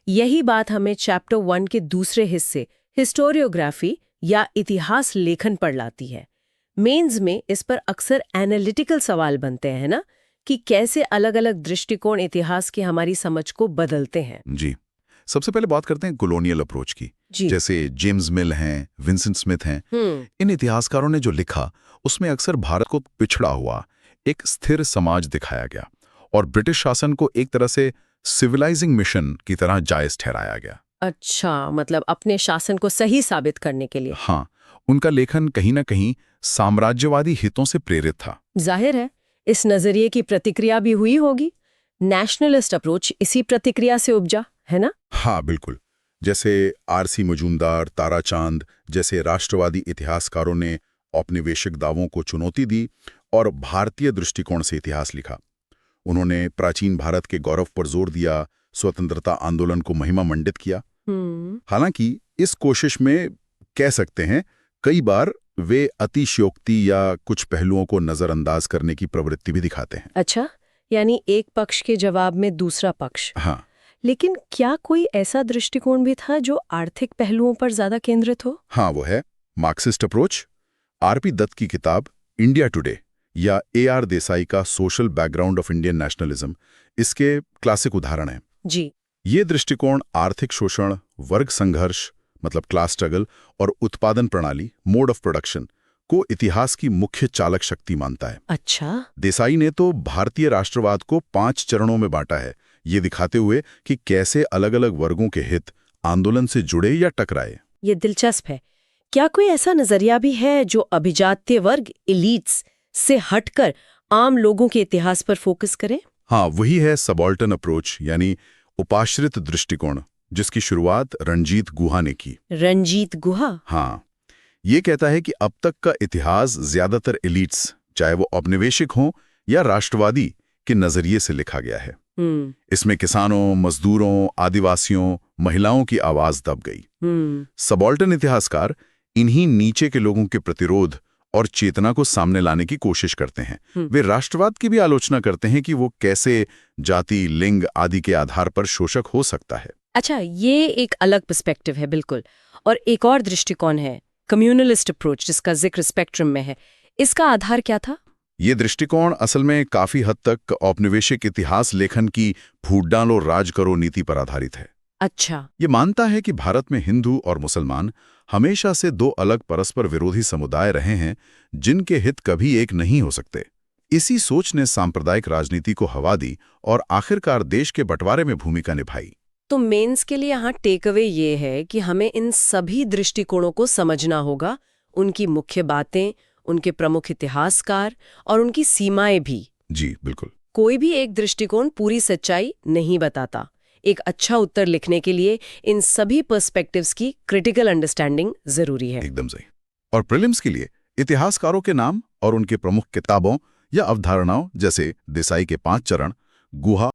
यही बात हमें चैप्टर 1 के दूसरे हिस्से हिस्टोरियोग्राफी या इतिहास लेखन पर लाती है। मेंस में इस पर अक्सर एनालिटिकल सवाल बनते हैं ना, कि कैसे अलग-अलग दृष्टिकोण इतिहास की हमारी समझ को बदलते हैं। जी, सबसे पहले बात करते हैं कॉलोनियल अप्रोच की। जैसे जेम्स मिल हैं, विंसेंट स्मिथ हैं। इन इतिहासकारों ने जो लिखा उसमें अक्सर भारत को पिछड़ा हुआ एक स्थिर समाज दिखाया गया और ब्रिटिश शासन को एक तरह से सिविलाइजिंग मिशन की तरह जायज ठहराया गया। अच्छा, मतलब अपने शासन को सही साबित करने के लिए। हाँ, उनका लेखन कहीं ना कहीं साम्राज्यवादी हितों से प्रेरित था। जाहिर है, इस नजरिए की प्रतिक्रिया भी हुई होगी। नेशनलिस्ट अप्रोच इसी प्रतिक्रिया से उपजा, है ना? हाँ, बिल्कुल। जैसे आरसी मजूमदार, ताराचांद जैसे राष्ट्रवादी इतिहासकारों ने औपनिवेशिक दावों को चुनौती दी और भारतीय दृष्टिकोण से इतिहास लिखा। उन्होंने प्राचीन भारत के गौरव पर जोर दिया, स्वतंत्रता आंदोलन को महिमा मंडित किया। हालांकि इस कोशिश में कह सकते हैं कई बार वे अतिशयोक्ति या कुछ पहलुओं को नजरअंदाज करने की प्रवृत्ति भी दिखाते हैं। अच्छा, यानी एक पक्ष के जवाब में दूसरा पक्ष। हाँ, लेकिन क्या कोई ऐसा दृष्टिकोण भी था जो आर्थिक पहलुओं पर ज्यादा केंद्रित हो? हाँ, वो है मार्क्सिस्ट अप्रोच। आरपी दत्त की किताब इंडिया टुडे या AR देसाई का social background of Indian nationalism इसके क्लासिक उदाहरण हैं। जी। ये दृष्टिकोण आर्थिक शोषण, वर्ग संघर्ष मतलब क्लास स्ट्रगल और उत्पादन प्रणाली मोड ऑफ प्रोडक्शन को इतिहास की मुख्य चालक शक्ति मानता है। अच्छा। देसाई ने तो भारतीय राष्ट्रवाद को 5 चरणों में बांटा है, ये दिखाते हुए कि कैसे अलग-अलग वर्गों के हित आंदोलन से जुड़े या टकराए। ये दिलचस्प है। क्या कोई ऐसा नजरिया भी है जो अभिजात्य वर्ग एलीट्स से हटकर आम लोगों के इतिहास पर फोकस करे? हाँ, वही है सबाल्टर्न अप्रोच यानी उपाश्रित दृष्टिकोण, जिसकी शुरुआत रणजीत गुहा ने की। रणजीत गुहा? हाँ, ये कहता है कि अब तक का इतिहास ज्यादातर एलीट्स, चाहे वो औपनिवेशिक हों या राष्ट्रवादी, के नजरिए से लिखा गया है। इसमें किसानों, मजदूरों, आदिवासियों, महिलाओं की आवाज दब गई। सबाल्टर्न इतिहासकार इन्हीं नीचे के लोगों के प्रतिरोध और चेतना को सामने लाने की कोशिश करते हैं। वे राष्ट्रवाद की भी आलोचना करते हैं कि वो कैसे जाति, लिंग आदि के आधार पर शोषक हो सकता है। अच्छा, ये एक अलग पर्सपेक्टिव है बिल्कुल। और एक और दृष्टिकोण है कम्युनलिस्ट अप्रोच, जिसका जिक्र स्पेक्ट्रम में है। इसका आधार क्या था? ये दृष्टिकोण असल में काफी हद तक औपनिवेशिक इतिहास लेखन की फूट डालो राज करो नीति पर आधारित है। अच्छा। ये मानता है कि भारत में हिंदू और मुसलमान हमेशा से 2 अलग परस्पर विरोधी समुदाय रहे हैं, जिनके हित कभी एक नहीं हो सकते। इसी सोच ने सांप्रदायिक राजनीति को हवा दी और आखिरकार देश के बंटवारे में भूमिका निभाई। तो मेंस के लिए यहाँ टेक अवे ये है कि हमें इन सभी दृष्टिकोणों को समझना होगा, उनकी मुख्य बातें, उनके प्रमुख इतिहासकार और उनकी सीमाएं भी। जी बिल्कुल। कोई भी एक दृष्टिकोण पूरी सच्चाई नहीं बताता। एक अच्छा उत्तर लिखने के लिए इन सभी पर्सपेक्टिव्स की क्रिटिकल अंडरस्टैंडिंग जरूरी है। एकदम सही। और प्रीलिम्स के लिए इतिहासकारों के नाम और उनके प्रमुख किताबों या अवधारणाओं जैसे देसाई के 5 चरण, गुहा